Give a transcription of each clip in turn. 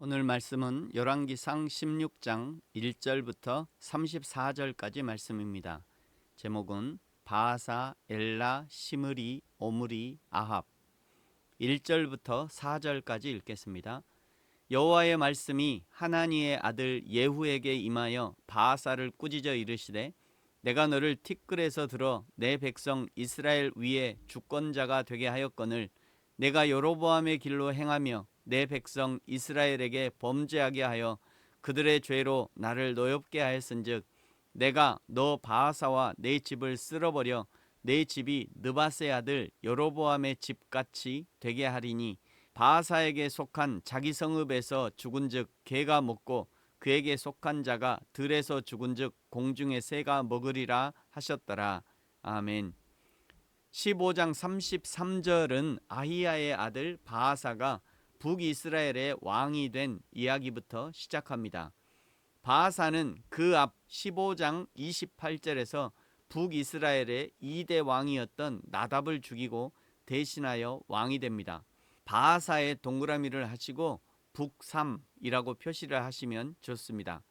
오늘 말씀은 열왕기상 16장 1절부터 34절까지 말씀입니다. 제목은 바하사, 엘라, 시므리, 오므리, 아합. 1절부터 4절까지 읽겠습니다. 여호와의 말씀이 하나니의 아들 예후에게 임하여 바하사를 꾸짖어 이르시되 내가 너를 티끌에서 들어 내 백성 이스라엘 위에 주권자가 되게 하였거늘 내가 여로보암의 길로 행하며 내 백성 이스라엘에게 범죄하게 하여 그들의 죄로 나를 노엽게 하였은즉 내가 너 바하사와 내 집을 쓸어버려 내 집이 느바세 아들 여로보암의 집같이 되게 하리니 바하사에게 속한 자기 성읍에서 죽은즉 개가 먹고 그에게 속한 자가 들에서 죽은즉 공중의 새가 먹으리라 하셨더라. 아멘. 15장 33절은 아히야의 아들 바하사가 북이스라엘의 왕이 된 이야기부터 시작합니다. 바하사는 그 앞 15장 28절에서 북이스라엘의 2대 왕이었던 나답을 죽이고 대신하여 왕이 됩니다. 바하사의 동그라미를 하시고 북삼이라고 표시를 하시면 좋습니다.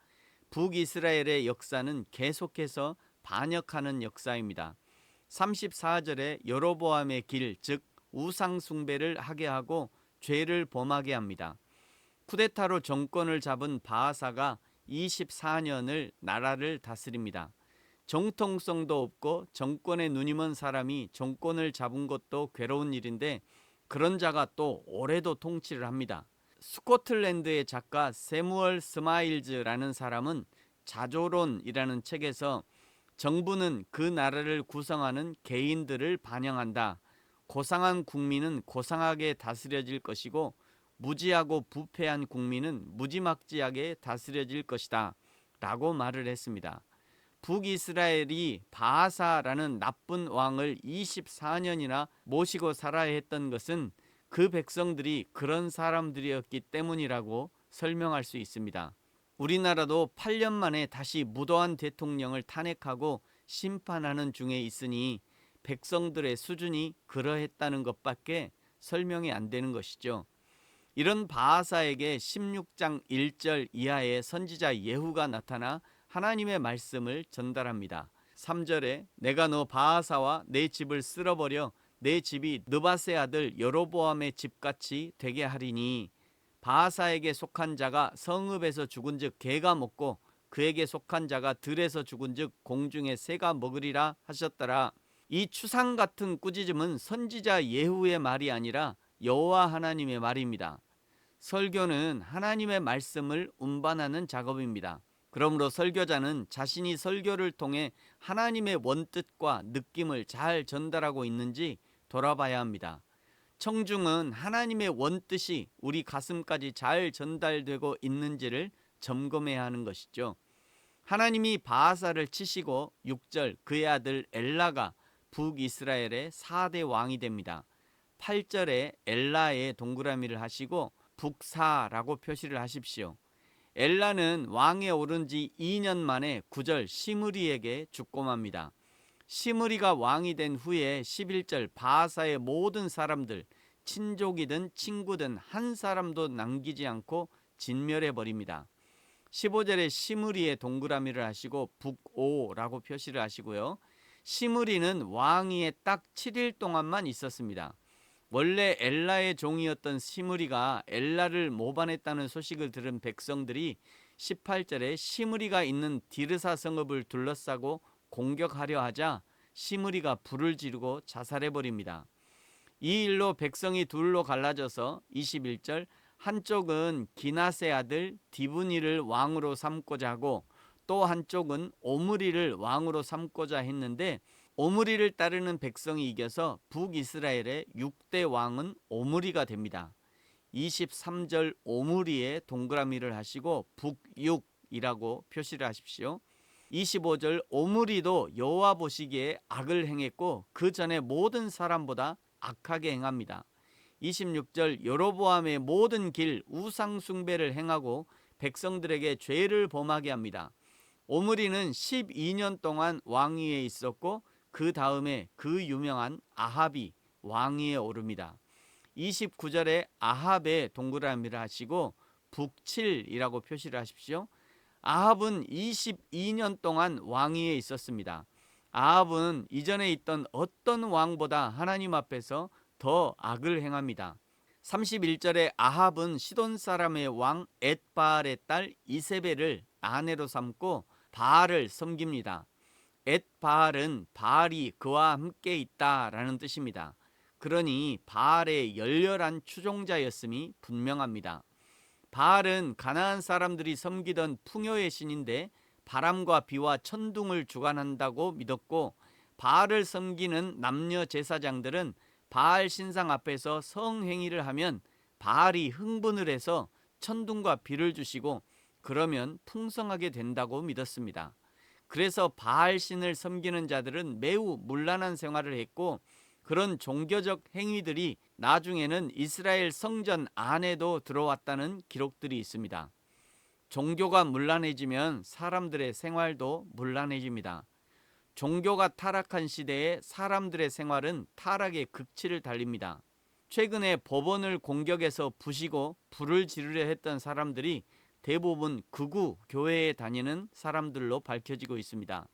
북이스라엘의 역사는 계속해서 반역하는 역사입니다. 34절에 여로보암의 길, 즉 우상 숭배를 하게 하고 죄를 범하게 합니다. 쿠데타로 정권을 잡은 바하사가 24년을 나라를 다스립니다. 정통성도 없고 정권에 눈이 먼 사람이 정권을 잡은 것도 괴로운 일인데 그런 자가 또 오래도 통치를 합니다. 스코틀랜드의 작가 세무얼 스마일즈라는 사람은 자조론이라는 책에서 정부는 그 나라를 구성하는 개인들을 반영한다. 고상한 국민은 고상하게 다스려질 것이고 무지하고 부패한 국민은 무지막지하게 다스려질 것이다. 라고 말을 했습니다. 북이스라엘이 바하사라는 나쁜 왕을 24년이나 모시고 살아야 했던 것은 그 백성들이 그런 사람들이었기 때문이라고 설명할 수 있습니다. 우리나라도 8년 만에 다시 무도한 대통령을 탄핵하고 심판하는 중에 있으니 백성들의 수준이 그러했다는 것밖에 설명이 안 되는 것이죠. 이런 바하사에게 16장 1절 이하의 선지자 예후가 나타나 하나님의 말씀을 전달합니다. 3절에 내가 너 바하사와 내 집을 쓸어버려 내 집이 느바세 아들 여로보암의 집같이 되게 하리니 바하사에게 속한 자가 성읍에서 죽은즉 개가 먹고 그에게 속한 자가 들에서 죽은즉 공중의 새가 먹으리라 하셨더라. 이 추상 같은 꾸짖음은 선지자 예후의 말이 아니라 여호와 하나님의 말입니다. 설교는 하나님의 말씀을 운반하는 작업입니다. 그러므로 설교자는 자신이 설교를 통해 하나님의 원뜻과 느낌을 잘 전달하고 있는지 돌아봐야 합니다. 청중은 하나님의 원뜻이 우리 가슴까지 잘 전달되고 있는지를 점검해야 하는 것이죠. 하나님이 바하사를 치시고 6절 그의 아들 엘라가 북이스라엘의 4대 왕이 됩니다. 8절에 엘라의 동그라미를 하시고 북사라고 표시를 하십시오. 엘라는 왕에 오른 지 2년 만에 9절 시므리에게 죽고 맙니다. 시므리가 왕이 된 후에 11절 바하사의 모든 사람들, 친족이든 친구든 한 사람도 남기지 않고 진멸해버립니다. 15절에 시므리의 동그라미를 하시고 북오라고 표시를 하시고요. 시므리는 왕위에 딱 7일 동안만 있었습니다. 원래 엘라의 종이었던 시므리가 엘라를 모반했다는 소식을 들은 백성들이 18절에 시므리가 있는 디르사 성읍을 둘러싸고 공격하려 하자 시므리가 불을 지르고 자살해버립니다. 이 일로 백성이 둘로 갈라져서 21절 한쪽은 기낫의 아들 디브니를 왕으로 삼고자 하고 또 한쪽은 오므리를 왕으로 삼고자 했는데 오므리를 따르는 백성이 이겨서 북이스라엘의 6대 왕은 오므리가 됩니다. 23절 오므리에 동그라미를 하시고 북육이라고 표시를 하십시오. 25절 오므리도 여호와 보시기에 악을 행했고 그 전에 모든 사람보다 악하게 행합니다. 26절 여로보암의 모든 길 우상 숭배를 행하고 백성들에게 죄를 범하게 합니다. 오므리는 12년 동안 왕위에 있었고 그 다음에 그 유명한 아합이 왕위에 오릅니다. 29절에 아합의 동그라미를 하시고 북7이라고 표시를 하십시오. 아합은 22년 동안 왕위에 있었습니다. 아합은 이전에 있던 어떤 왕보다 하나님 앞에서 더 악을 행합니다. 31절에 아합은 시돈 사람의 왕 엣바알의 딸 이세벨을 아내로 삼고 바알을 섬깁니다. 엣바알은 바알이 그와 함께 있다라는 뜻입니다. 그러니 바알의 열렬한 추종자였음이 분명합니다. 바알은 가나안 사람들이 섬기던 풍요의 신인데 바람과 비와 천둥을 주관한다고 믿었고, 바알을 섬기는 남녀 제사장들은 바알 신상 앞에서 성행위를 하면 바알이 흥분을 해서 천둥과 비를 주시고 그러면 풍성하게 된다고 믿었습니다. 그래서 바알 신을 섬기는 자들은 매우 문란한 생활을 했고, 그런 종교적 행위들이 나중에는 이스라엘 성전 안에도 들어왔다는 기록들이 있습니다. 종교가 문란해지면 사람들의 생활도 문란해집니다. 종교가 타락한 시대에 사람들의 생활은 타락의 극치를 달립니다. 최근에 법원을 공격해서 부시고 불을 지르려 했던 사람들이 대부분 극우 교회에 다니는 사람들로 밝혀지고 있습니다.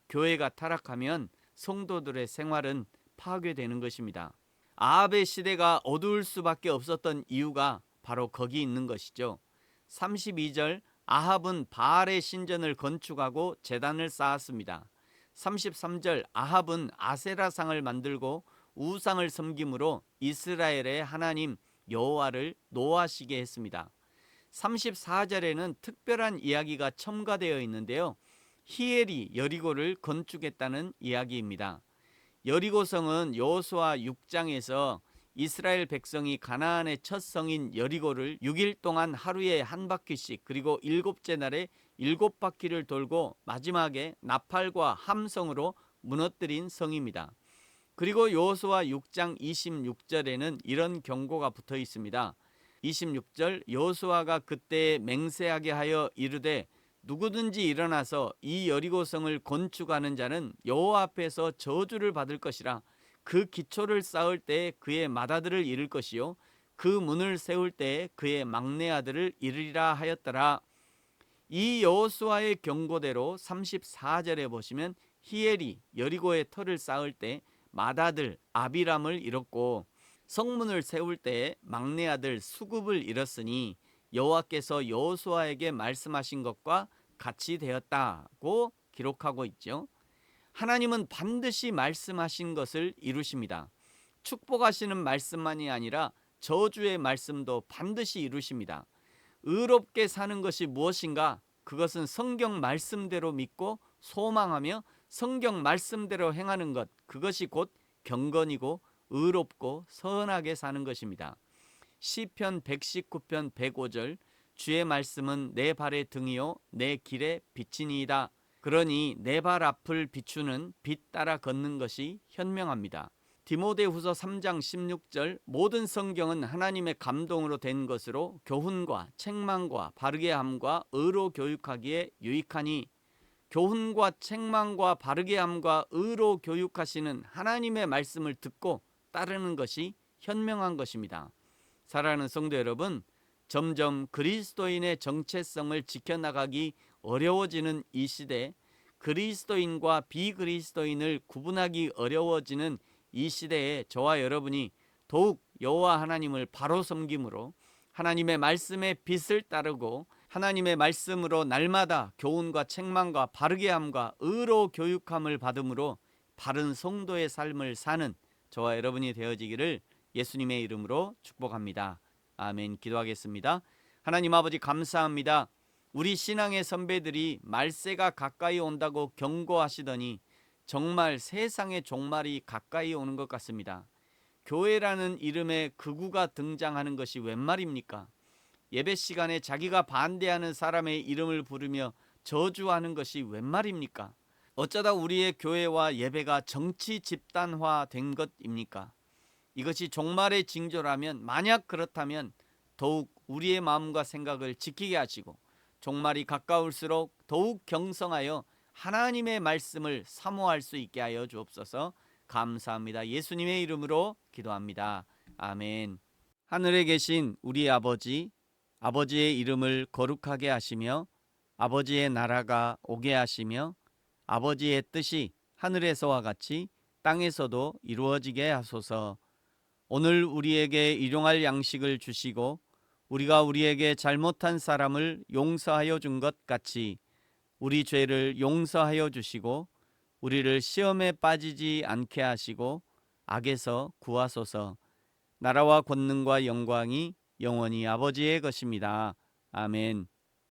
교회가 타락하면 성도들의 생활은 파괴되는 것입니다. 아합의 시대가 어두울 수밖에 없었던 이유가 바로 거기 있는 것이죠. 32절, 아합은 바알의 신전을 건축하고 제단을 쌓았습니다. 33절, 아합은 아세라상을 만들고 우상을 섬김으로 이스라엘의 하나님 여호와를 노하시게 했습니다. 34절에는 특별한 이야기가 첨가되어 있는데요. 히엘이 여리고를 건축했다는 이야기입니다. 여리고성은 여호수아 6장에서 이스라엘 백성이 가나안의 첫 성인 여리고를 6일 동안 하루에 한 바퀴씩, 그리고 7째 날에 7바퀴를 돌고 마지막에 나팔과 함성으로 무너뜨린 성입니다. 그리고 여호수아 6장 26절에는 이런 경고가 붙어 있습니다. 26절, 여호수아가 그때 맹세하게 하여 이르되 누구든지 일어나서 이 여리고성을 건축하는 자는 여호와 앞에서 저주를 받을 것이라. 그 기초를 쌓을 때에 그의 맏아들을 잃을 것이요 그 문을 세울 때에 그의 막내 아들을 잃으리라 하였더라. 이 여호수아의 경고대로 34절에 보시면 히엘이 여리고의 터를 쌓을 때 맏아들 아비람을 잃었고, 성문을 세울 때에 막내 아들 수굽을 잃었으니 여호와께서 여호수아에게 말씀하신 것과 같이 되었다고 기록하고 있죠. 하나님은 반드시 말씀하신 것을 이루십니다. 축복하시는 말씀만이 아니라 저주의 말씀도 반드시 이루십니다. 의롭게 사는 것이 무엇인가? 그것은 성경 말씀대로 믿고 소망하며 성경 말씀대로 행하는 것, 그것이 곧 경건이고 의롭고 선하게 사는 것입니다. 시편 119편 105절, 주의 말씀은 내 발의 등이요 내 길의 빛이니이다. 그러니 내 발 앞을 비추는 빛 따라 걷는 것이 현명합니다. 디모데후서 3장 16절, 모든 성경은 하나님의 감동으로 된 것으로 교훈과 책망과 바르게 함과 의로 교육하기에 유익하니. 교훈과 책망과 바르게 함과 의로 교육하시는 하나님의 말씀을 듣고 따르는 것이 현명한 것입니다. 사랑하는 성도 여러분, 점점 그리스도인의 정체성을 지켜나가기 어려워지는 이 시대, 그리스도인과 비그리스도인을 구분하기 어려워지는 이 시대에 저와 여러분이 더욱 여호와 하나님을 바로 섬김으로 하나님의 말씀의 빛을 따르고 하나님의 말씀으로 날마다 교훈과 책망과 바르게 함과 의로 교육함을 받음으로 바른 성도의 삶을 사는 저와 여러분이 되어지기를 예수님의 이름으로 축복합니다. 아멘. 기도하겠습니다. 하나님 아버지, 감사합니다. 우리 신앙의 선배들이 말세가 가까이 온다고 경고하시더니 정말 세상의 종말이 가까이 오는 것 같습니다. 교회라는 이름의 극우가 등장하는 것이 웬 말입니까? 예배 시간에 자기가 반대하는 사람의 이름을 부르며 저주하는 것이 웬 말입니까? 어쩌다 우리의 교회와 예배가 정치 집단화된 것입니까? 이것이 종말의 징조라면, 만약 그렇다면 더욱 우리의 마음과 생각을 지키게 하시고 종말이 가까울수록 더욱 경성하여 하나님의 말씀을 사모할 수 있게 하여 주옵소서. 감사합니다. 예수님의 이름으로 기도합니다. 아멘. 하늘에 계신 우리 아버지, 아버지의 이름을 거룩하게 하시며 아버지의 나라가 오게 하시며 아버지의 뜻이 하늘에서와 같이 땅에서도 이루어지게 하소서. 오늘 우리에게 일용할 양식을 주시고 우리가 우리에게 잘못한 사람을 용서하여 준 것 같이 우리 죄를 용서하여 주시고 우리를 시험에 빠지지 않게 하시고 악에서 구하소서. 나라와 권능과 영광이 영원히 아버지의 것입니다. 아멘.